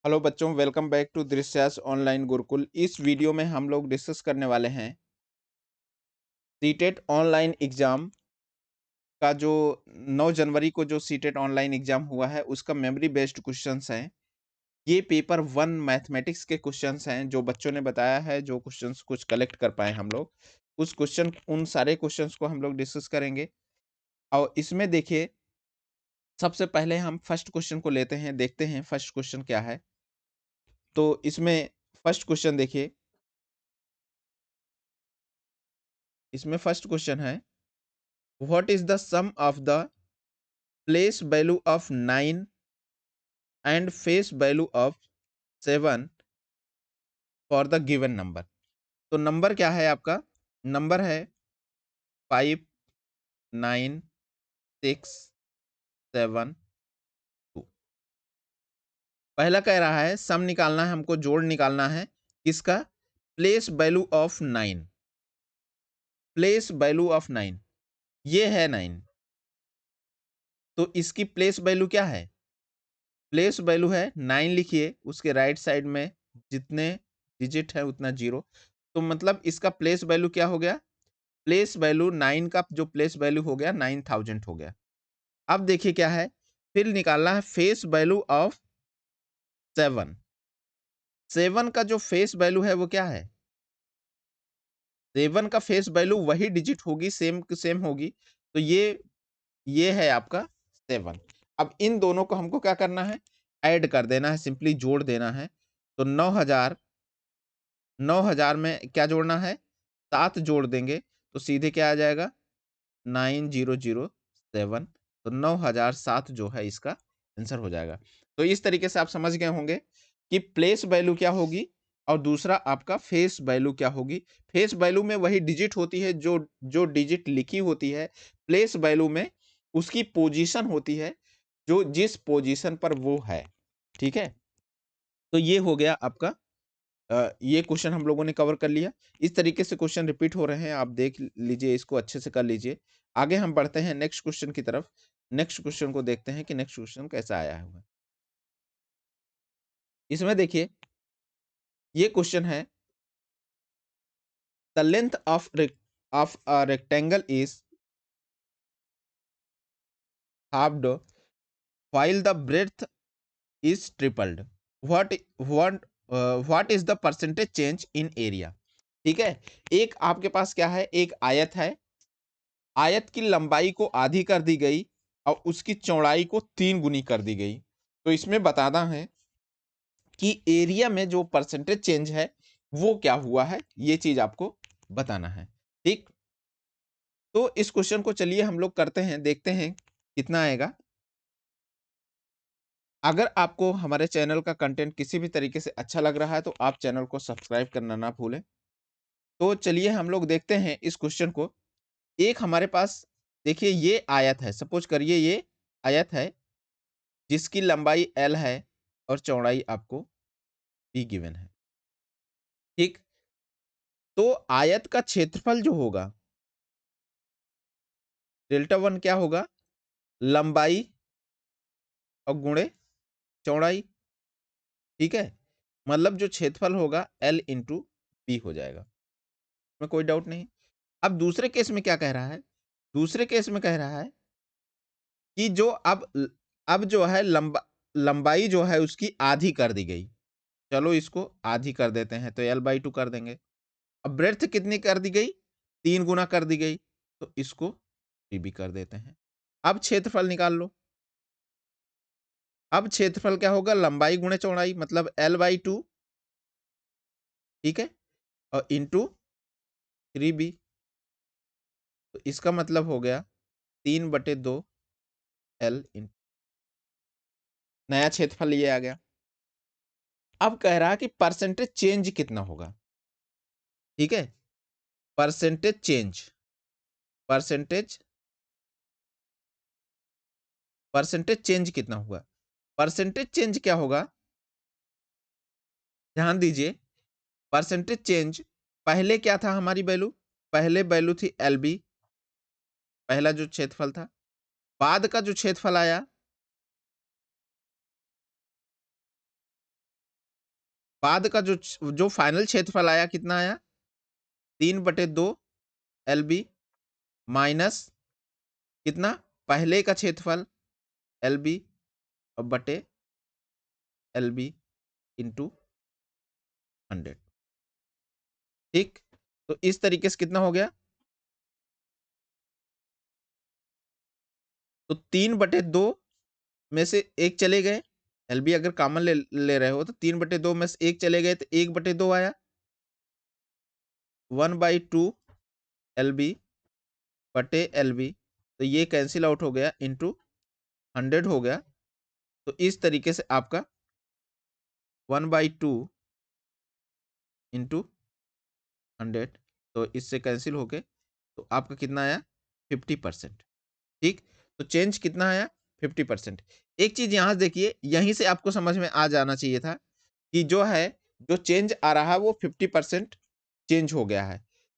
Hello बच्चों, welcome back to Drishyas online Gurukul. इस video में हम लोग डिस्कस करने वाले हैं सीटेट ऑनलाइन एग्जाम का जो 9 जनवरी को जो सीटेट ऑनलाइन एग्जाम हुआ है उसका मेमोरी बेस्ड क्वेश्चंस हैं। ये पेपर 1 मैथमेटिक्स के क्वेश्चंस हैं जो बच्चों ने बताया है, जो क्वेश्चंस कुछ कलेक्ट कर पाए हम लोग उन सारे क्वेश्चंस को हम लोग डिस्कस करेंगे। और इसमें देखिए, सबसे पहले हम फर्स्ट क्वेश्चन को लेते हैं, देखते हैं फर्स्ट क्वेश्चन क्या है। तो इसमें फर्स्ट क्वेश्चन देखिए, इसमें फर्स्ट क्वेश्चन है what is the sum of the place value of 9 and face value of 7 for the given number. तो नंबर क्या है आपका? नंबर है 5, 9, 6, 7, 2। पहला कह रहा है सम निकालना है, हमको जोड़ निकालना है। किसका? Place value of 9। Place value of 9 ये है 9, तो इसकी प्लेस वैल्यू क्या है? प्लेस वैल्यू है 9 लिखिए, उसके राइट साइड में जितने डिजिट है उतना जीरो। तो मतलब इसका प्लेस वैल्यू क्या हो गया? प्लेस वैल्यू 9 का जो प्लेस वैल्यू हो गया 9000 हो गया। अब देखिए क्या है, फिर निकालना है फेस वैल्यू ऑफ 7। 7 का जो फेस वैल्यू है वो क्या है? 7 का फेस वैल्यू वही डिजिट होगी, सेम सेम होगी। तो ये है आपका 7। अब इन दोनों को हमको क्या करना है? ऐड कर देना है, सिंपली जोड़ देना है। तो 9000 में क्या जोड़ना है? 7 जोड़ देंगे तो सीधे क्या आ जाएगा? 9007। तो 9007 जो है इसका आंसर हो जाएगा। तो इस तरीके से आप समझ गए होंगे कि प्लेस वैल्यू क्या होगी और दूसरा आपका फेस वैल्यू क्या होगी। फेस वैल्यू में वही डिजिट होती है जो जो डिजिट लिखी होती है। प्लेस वैल्यू में उसकी पोजीशन होती है, जो जिस पोजीशन पर वो है। ठीक है? तो ये हो गया आपका, ये क्वेश्चन हम लोगों ने कवर कर लिया। इस तरीके से क्वेश्चन रिपीट हो रहे हैं, आप देख लीजिए, इसको अच्छे से कर लीजिए। आगे हम बढ़ते हैं नेक्स्ट क्वेश्चन की तरफ। नेक्स्ट क्वेश्चन को देखते हैं कि नेक्स्ट क्वेश्चन कैसा आया हुआ है। इसमें देखिए, ये क्वेश्चन है the length of a rectangle is halved while the breadth is tripled. What what what is the percentage change in area. ठीक है, एक आपके पास क्या है, एक आयत है। आयत की लंबाई को आधी कर दी गई और उसकी चौड़ाई को 3 गुनी कर दी गई। तो इसमें बताना है कि एरिया में जो परसेंटेज चेंज है वो क्या हुआ है, ये चीज आपको बताना है। ठीक, तो इस क्वेश्चन को चलिए हम लोग करते हैं, देखते हैं कितना आएगा। अगर आपको हमारे चैनल का कंटेंट किसी भी तरीके से अच्छा लग रहा है तो आप चैनल को सब्सक्राइब करना ना भूलें। तो चलिए हम लोग देखते हैं इस क्वेश्चन को। एक हमारे पास देखिए ये आयत है, सपोज करिए ये आयत है जिसकी लंबाई L है और चौड़ाई आपको B गिवन है। ठीक, तो आयत का क्षेत्रफल जो होगा डेल्टा वन क्या होगा? लंबाई और गुणे चौड़ाई। ठीक है, मतलब जो क्षेत्रफल होगा L इंटू बी हो जाएगा, इसमें कोई डाउट नहीं। अब दूसरे केस में क्या कह रहा है? दूसरे केस में कह रहा है कि जो अब जो है लंबाई जो है उसकी आधी कर दी गई। चलो इसको आधी कर देते हैं तो L/2 कर देंगे। अब ब्रेड्थ कितनी कर दी गई? 3 गुना कर दी गई, तो इसको 3b कर देते हैं। अब क्षेत्रफल निकाल लो। अब क्षेत्रफल क्या होगा? लंबाई गुणे चौड़ाई, मतलब L/2। ठीक है, और इंटू 3b। तो इसका मतलब हो गया 3/2 L इन, नया क्षेत्रफल ये आ गया। अब कह रहा है कि परसेंटेज चेंज कितना होगा। ठीक है, percentage change, percentage percentage change कितना होगा? परसेंटेज चेंज क्या होगा? ध्यान दीजिए, परसेंटेज चेंज पहले क्या था हमारी वैल्यू? पहले वैल्यू थी LB, पहला जो क्षेत्रफल था। बाद का जो क्षेत्रफल आया बाद का जो फाइनल क्षेत्रफल आया कितना आया 3/2 LB माइनस कितना पहले का क्षेत्रफल LB बटे LB इंटू 100। ठीक, तो इस तरीके से कितना हो गया, तो 3/2 में से एक चले गए, LB अगर कॉमन ले रहे हो तो 3/2 में से एक चले गए तो 1/2 आया, 1/2 LB बटे LB, तो ये कैंसिल आउट हो गया इंटू 100 हो गया। तो इस तरीके से आपका 1/2 इंटू 100, तो इससे कैंसिल हो गए, तो आपका कितना आया 50%। ठीक, तो चेंज कितना आया 50%। एक चीज यहां देखिए, यहीं से आपको समझ में आ जाना चाहिए था कि जो है जो चेंज आ रहा है वो 50% चेंज हो गया है,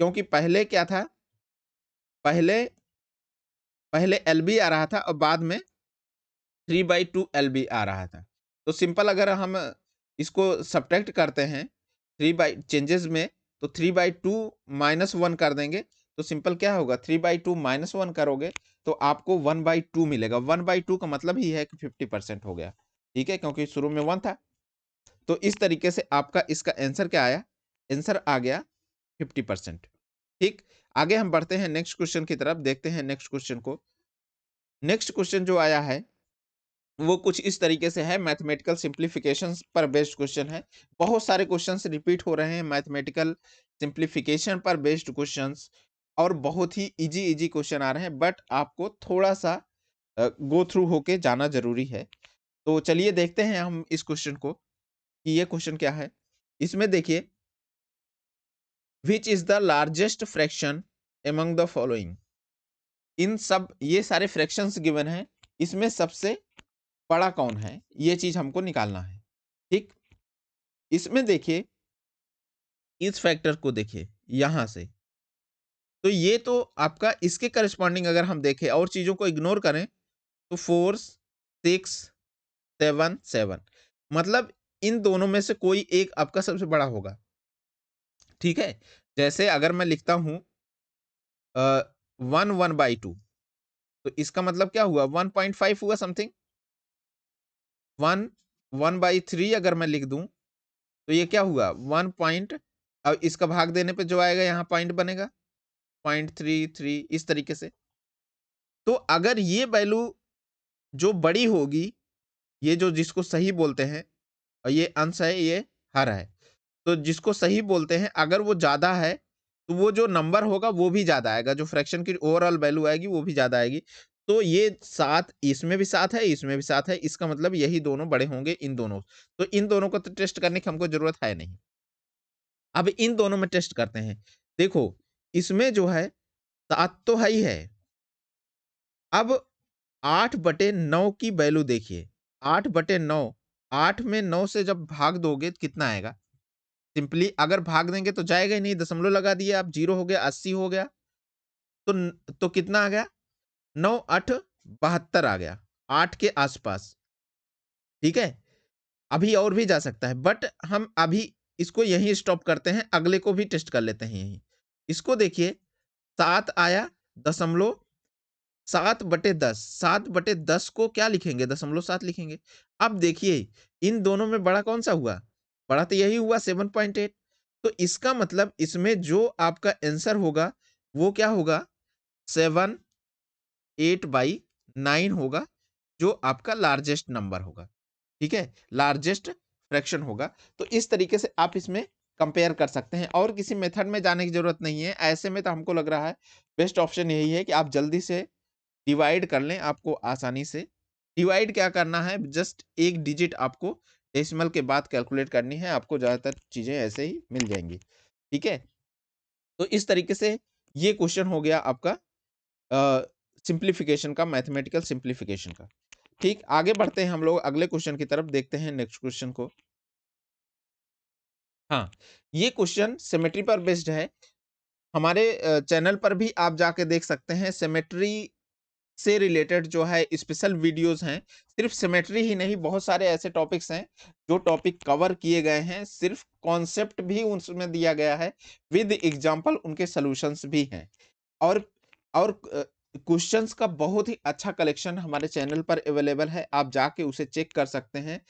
क्योंकि पहले क्या था, पहले पहले LB आ रहा था और बाद में 3/2 LB आ रहा था। तो सिंपल अगर हम इसको सब्ट्रैक्ट करते हैं 3 बाई चेंजेस में, तो 3/2 -1 कर देंगे, तो सिंपल क्या होगा 3/2 -1 करोगे तो आपको 1/2 मिलेगा। 1/2 का मतलब ही है कि 50% हो गया। ठीक है, क्योंकि शुरू में 1 था। तो इस तरीके से आपका इसका आंसर क्या आया, आंसर आ गया 50%। ठीक, आगे हम बढ़ते हैं नेक्स्ट क्वेश्चन की तरफ, देखते हैं नेक्स्ट क्वेश्चन को। नेक्स्ट क्वेश्चन जो आया है वो कुछ इस तरीके से है, मैथमेटिकल सिंप्लीफिकेशंस पर बेस्ड क्वेश्चन है। बहुत सारे क्वेश्चंस रिपीट हो रहे हैं मैथमेटिकल सिंप्लीफिकेशन पर बेस्ड क्वेश्चंस, और बहुत ही इजी इजी क्वेश्चन आ रहे हैं, बट आपको थोड़ा सा गो थ्रू होके जाना जरूरी है। तो चलिए देखते हैं हम इस क्वेश्चन को कि ये क्वेश्चन क्या है। इसमें देखिए, which is the largest fraction among the following. इन सब ये सारे फ्रैक्शंस गिवन हैं, इसमें सबसे बड़ा कौन है, ये चीज हमको निकालना है। ठीक, इसमें देखिए, इस फैक्टर को देखिए यहां से, तो ये तो आपका इसके करस्पॉन्डिंग अगर हम देखें और चीजों को इग्नोर करें तो 4 6 7 7, मतलब इन दोनों में से कोई एक आपका सबसे बड़ा होगा। ठीक है, जैसे अगर मैं लिखता हूं 1/2, तो इसका मतलब क्या हुआ 1.5 हुआ समथिंग। 1/3 अगर मैं लिख दूं तो ये क्या हुआ 1 पॉइंट, अब इसका भाग देने पे जो आएगा यहाँ पॉइंट बनेगा 0.33, इस तरीके से। तो अगर ये वैल्यू जो बड़ी होगी, ये जो जिसको सही बोलते हैं, और ये अंश है ये हर है, तो जिसको सही बोलते हैं अगर वो ज्यादा है तो वो जो नंबर होगा वो भी ज्यादा आएगा, जो फ्रैक्शन की ओवरऑल वैल्यू आएगी वो भी ज्यादा आएगी। तो ये 7, इसमें भी 7 है, इसमें भी 7 है, इसका मतलब यही दोनों बड़े होंगे इन दोनों। तो इन दोनों को तो टेस्ट करने की हमको जरूरत है नहीं। अब इन दोनों में टेस्ट करते हैं। देखो, इसमें जो है 7 तो है ही है। अब 8/9 की वैल्यू देखिए, 8/9, 8 में 9 से जब भाग दोगे तो कितना आएगा। सिंपली अगर भाग देंगे तो जाएगा ही नहीं, दशमलव लगा दिए आप, 0 हो गया, 80 हो गया। तो कितना आ गया 9 8 72 आ गया, 8 के आसपास। ठीक है, अभी और भी जा सकता है, बट हम अभी इसको यहीं स्टॉप करते हैं, अगले को भी टेस्ट कर लेते हैं यहीं। इसको देखिए, 7 आया, दशमलव 7/10, 7/10 को क्या लिखेंगे, 0.7 लिखेंगे। अब देखिए, इन दोनों में बड़ा कौन सा हुआ, बड़ा तो यही हुआ 7.8। तो इसका मतलब इसमें जो आपका आंसर होगा वो क्या होगा 7/8/9 होगा, जो आपका लार्जेस्ट नंबर होगा। ठीक है, लार्जेस्ट फ्रैक्शन होगा। तो इस तरीके से आप इसमें कंपेयर कर सकते हैं, और किसी मेथड में जाने की जरूरत नहीं है। ऐसे में तो हमको लग रहा है बेस्ट ऑप्शन यही है कि आप जल्दी से डिवाइड कर लें, आपको आसानी से डिवाइड क्या करना है, जस्ट एक डिजिट आपको डेसिमल के बाद कैलकुलेट करनी है, आपको ज्यादातर चीजें ऐसे ही मिल जाएंगी। ठीक है, तो इस तरीके से ये क्वेश्चन हो गया आपका सिंप्लीफिकेशन का, मैथमेटिकल सिंप्लीफिकेशन का। ठीक, आगे बढ़ते हैं हम लोग अगले क्वेश्चन की तरफ, देखते हैं नेक्स्ट क्वेश्चन को। हाँ, ये क्वेश्चन सिमेट्री पर बेस्ड है। हमारे चैनल पर भी आप जाके देख सकते हैं, सिमेट्री से रिलेटेड जो है स्पेशल वीडियोस हैं। सिर्फ सिमेट्री ही नहीं, बहुत सारे ऐसे टॉपिक्स हैं जो टॉपिक कवर किए गए हैं, सिर्फ कॉन्सेप्ट भी उसमें दिया गया है, विद एग्जांपल उनके सॉल्यूशंस भी हैं। और और क्वेश्चंस का बहुत ही अच्छा कलेक्शन हमारे चैनल पर अवेलेबल है, आप जाके उसे चेक कर सकते हैं।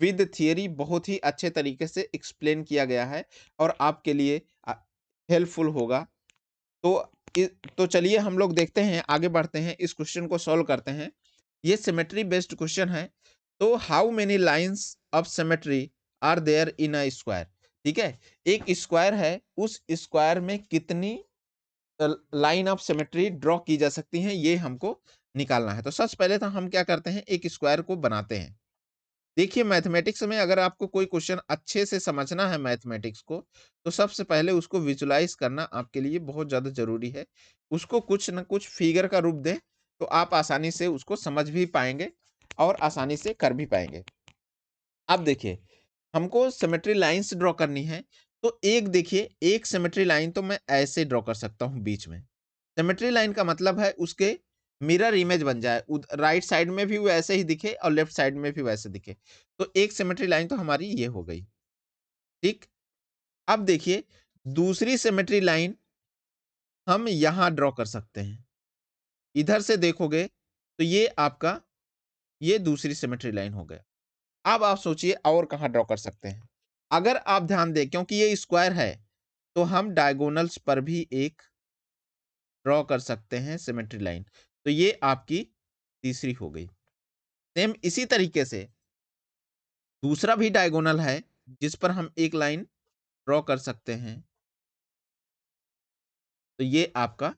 विद थियरी बहुत ही अच्छे तरीके से एक्सप्लेन किया गया है और आपके लिए हेल्पफुल होगा। तो तो चलिए हम लोग देखते हैं, आगे बढ़ते हैं, इस क्वेश्चन को सॉल्व करते हैं। ये सिमेट्री बेस्ड क्वेश्चन है। तो how many lines of symmetry are there in a square. ठीक है, एक स्क्वायर है, उस स्क्वायर में कितनी लाइन ऑफ सिमेट्री ड्रॉ की जा सकती हैं, ये हमको निकालना है। तो सबसे पहले तो हम क्या करते हैं, एक स्क्वायर को बनाते हैं। देखिए मैथमेटिक्स में अगर आपको कोई क्वेश्चन अच्छे से समझना है मैथमेटिक्स को, तो सबसे पहले उसको विजुलाइज करना आपके लिए बहुत ज़्यादा ज़रूरी है। उसको कुछ न कुछ फिगर का रूप दें, तो आप आसानी से उसको समझ भी पाएँगे और आसानी से कर भी पाएँगे। अब देखिए, हमको सिमेट्री लाइन्स ड्रॉ करनी है, तो एक देखिए, एक सिमेट्री लाइन तो मैं ऐसे ड्रॉ कर सकता हूँ बीच में। सिमेट्री लाइन का मतलब है उसके मिरर इमेज बन जाए, राइट साइड में भी वैसे ही दिखे और लेफ्ट साइड में भी वैसे दिखे। तो एक सिमेट्री लाइन तो हमारी ये हो गई। ठीक, अब देखिए दूसरी सिमेट्री लाइन हम यहां ड्रॉ कर सकते हैं। इधर से देखोगे तो ये आपका ये दूसरी सिमेट्री लाइन हो गया। अब आप सोचिए और कहां ड्रॉ कर सकते हैं। अगर आप ध्यान दें, क्योंकि ये स्क्वायर है, तो हम डायगोनल्स पर भी एक ड्रॉ कर सकते हैं सिमेट्री लाइन। तो ये आपकी तीसरी हो गई। सेम इसी तरीके से दूसरा भी डायगोनल है, जिस पर हम एक लाइन ड्रॉ कर सकते हैं। तो ये आपका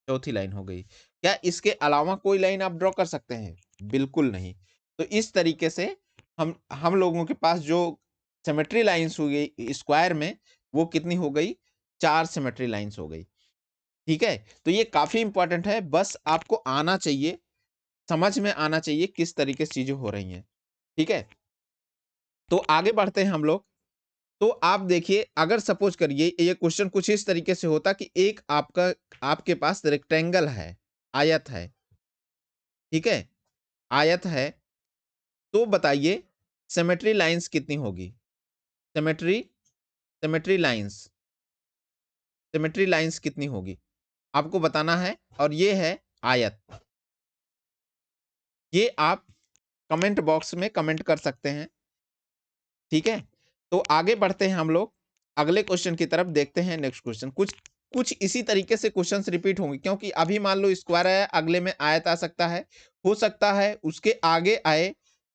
चौथी लाइन हो गई। क्या इसके अलावा कोई लाइन आप ड्रॉ कर सकते हैं? बिल्कुल नहीं। तो इस तरीके से हम लोगों के पास जो सिमेट्री लाइन्स हो गई स्क्वायर में, वो कितनी हो गई? 4 सिमेट्री लाइन्स हो गई। ठीक है? तो ये काफ़ी इंपॉर्टेंट है, बस आपको आना चाहिए, समझ में आना चाहिए किस तरीके से चीज़ें हो रही हैं। ठीक है? तो आगे बढ़ते हैं हम लोग। तो आप देखिए, अगर सपोज करिए ये क्वेश्चन कुछ इस तरीके से होता कि एक आपका आपके पास रेक्टेंगल है, आयत है, ठीक है? आयत है, तो बताइए सिमेट्री लाइंस कितनी होगी? Symmetry symmetry lines symmetry lines कितनी होगी? आपको बताना है और ये है आयत। ये आप कमेंट बॉक्स में कमेंट कर सकते हैं। ठीक है, तो आगे बढ़ते हैं हम लोग, अगले क्वेश्चन की तरफ देखते हैं। नेक्स्ट क्वेश्चन कुछ कुछ इसी तरीके से क्वेश्चंस रिपीट होंगे, क्योंकि अभी मान लो स्क्वायर है, अगले में आयत आ सकता है, हो सकता है उसके आगे आए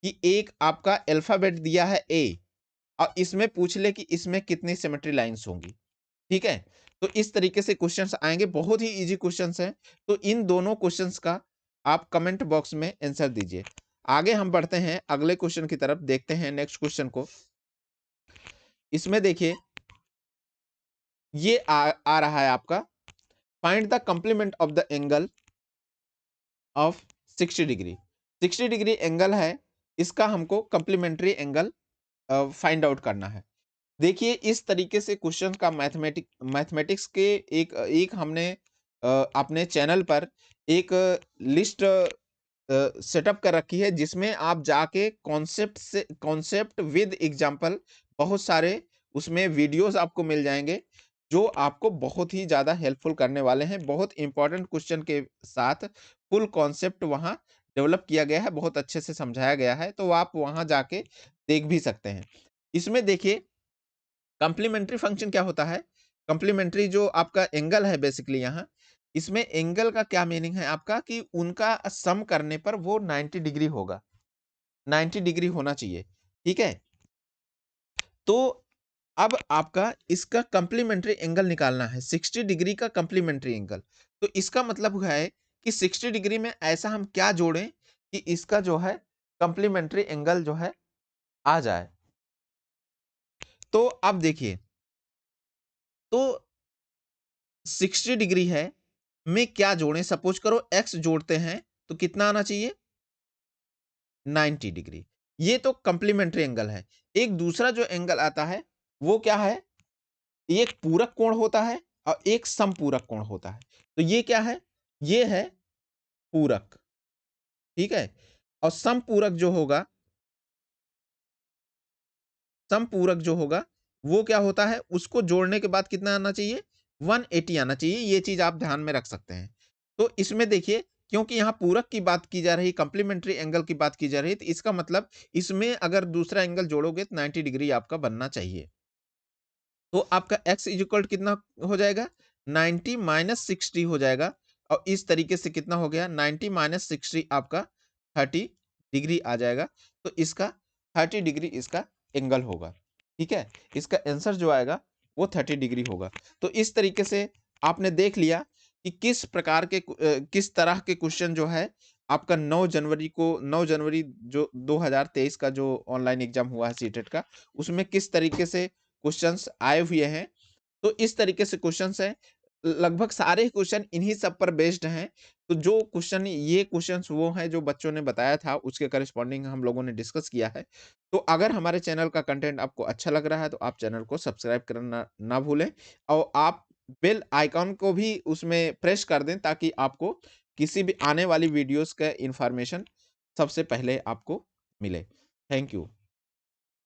कि एक आपका अल्फाबेट दिया है ए और इसमें पूछ ले कि इसमें कितनी सिमेट्री लाइंस होंगी। ठीक है, तो इस तरीके से क्वेश्चंस आएंगे, बहुत ही इजी क्वेश्चंस हैं। तो इन दोनों क्वेश्चंस का आप कमेंट बॉक्स में आंसर दीजिए। आगे हम बढ़ते हैं अगले क्वेश्चन की तरफ, देखते हैं नेक्स्ट क्वेश्चन को। इसमें देखिए ये आ रहा है आपका, find the complement of the angle of 60 degree. 60 degree angle है, इसका हमको कंप्लीमेंट्री एंगल फाइंड आउट करना है। देखिए इस तरीके से क्वेश्चन का मैथमेटिक्स के एक एक हमने अपने चैनल पर एक लिस्ट सेटअप कर रखी है, जिसमें आप जाके कॉन्सेप्ट विद एग्जांपल बहुत सारे उसमें वीडियोस आपको मिल जाएंगे, जो आपको बहुत ही ज़्यादा हेल्पफुल करने वाले हैं। बहुत इंपॉर्टेंट क्वेश्चन के साथ फुल कॉन्सेप्ट वहाँ डेवलप किया गया है, बहुत अच्छे से समझाया गया है, तो आप वहाँ जाके देख भी सकते हैं। इसमें देखिए कॉम्प्लीमेंट्री फंक्शन क्या होता है? कॉम्प्लीमेंट्री जो आपका एंगल है बेसिकली यहाँ, इसमें एंगल का क्या मीनिंग है आपका कि उनका सम करने पर वो 90 डिग्री होगा, 90 डिग्री होना चाहिए। ठीक है? तो अब आपका इसका कॉम्प्लीमेंट्री एंगल निकालना है, 60 डिग्री का कॉम्प्लीमेंट्री एंगल। तो इसका मतलब है कि 60 डिग्री में ऐसा हम क्या जोड़ें कि इसका जो है कॉम्प्लीमेंट्री एंगल जो है आ जाए। तो अब देखिए, तो 60 डिग्री है, में क्या जोड़ें? सपोज करो x जोड़ते हैं तो कितना आना चाहिए? 90 डिग्री। ये तो कॉम्प्लीमेंट्री एंगल है। एक दूसरा जो एंगल आता है वो क्या है? एक पूरक कोण होता है और एक समपूरक कोण होता है। तो ये क्या है? ये है पूरक, ठीक है। और समपूरक जो होगा, समपूरक जो होगा वो क्या होता है, उसको जोड़ने के बाद कितना आना चाहिए, 180 आना चाहिए। ये चीज आप ध्यान में रख सकते हैं। तो इसमें देखिए, क्योंकि यहाँ पूरक की बात की जा रही, कंप्लीमेंट्री एंगल की बात की जा रही है, तो इसका मतलब इसमें अगर दूसरा एंगल जोड़ोगे तो 90 डिग्री आपका बनना चाहिए। तो आपका x इक्वल कितना हो जाएगा, 90 माइनस 60 हो जाएगा। और इस तरीके से कितना हो गया, 90 माइनस 60 आपका 30 डिग्री आ जाएगा। तो इसका 30 डिग्री इसका एंगल होगा, ठीक है। इसका आंसर जो आएगा वो 30 डिग्री होगा। तो इस तरीके से आपने देख लिया कि किस प्रकार के किस तरह के क्वेश्चन जो है आपका 9 जनवरी जो 2023 का जो ऑनलाइन एग्जाम हुआ है सीटेट का, उसमें किस तरीके से क्वेश्चंस आए हुए हैं। तो इस तरीके से क्वेश्चंस हैं, लगभग सारे क्वेश्चन इन्हीं सब पर बेस्ड हैं। तो जो क्वेश्चन, ये क्वेश्चंस वो हैं जो बच्चों ने बताया था, उसके करस्पॉन्डिंग हम लोगों ने डिस्कस किया है। तो अगर हमारे चैनल का कंटेंट आपको अच्छा लग रहा है तो आप चैनल को सब्सक्राइब करना ना भूलें, और आप बेल आइकॉन को भी उसमें प्रेस कर दें ताकि आपको किसी भी आने वाली वीडियोस का इंफॉर्मेशन सबसे पहले आपको मिले। Thank you.